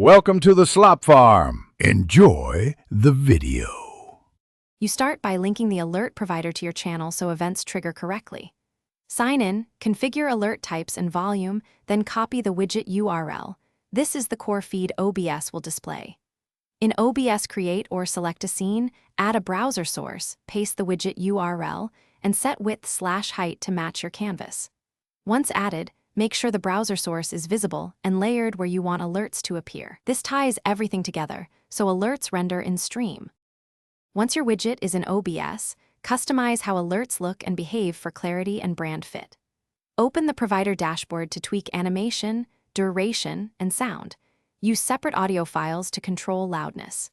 Welcome to the Slop Farm. Enjoy the video. You start by linking the alert provider to your channel so events trigger correctly. Sign in, configure alert types and volume, then copy the widget URL. This is the core feed OBS will display. In OBS Create or select a scene, add a browser source, paste the widget URL, and set width/height to match your canvas. Once added, make sure the browser source is visible and layered where you want alerts to appear. This ties everything together, so alerts render in stream. Once your widget is in OBS, customize how alerts look and behave for clarity and brand fit. Open the provider dashboard to tweak animation, duration, and sound. Use separate audio files to control loudness.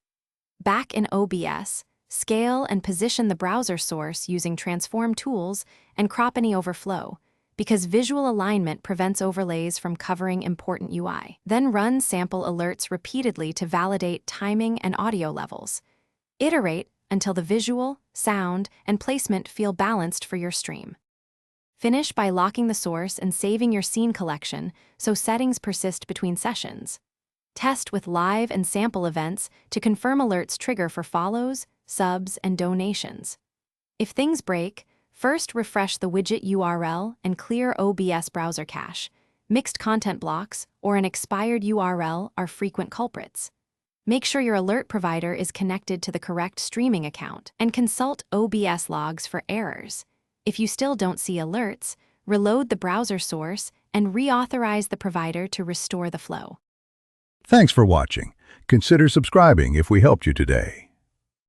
Back in OBS, scale and position the browser source using transform tools and crop any overflow, because visual alignment prevents overlays from covering important UI. Then run sample alerts repeatedly to validate timing and audio levels. Iterate until the visual, sound, and placement feel balanced for your stream. Finish by locking the source and saving your scene collection so settings persist between sessions. Test with live and sample events to confirm alerts trigger for follows, subs, and donations. If things break, first refresh the widget URL and clear OBS browser cache. Mixed content blocks or an expired URL are frequent culprits. Make sure your alert provider is connected to the correct streaming account and consult OBS logs for errors. If you still don't see alerts, reload the browser source and reauthorize the provider to restore the flow. Thanks for watching. Consider subscribing if we helped you today.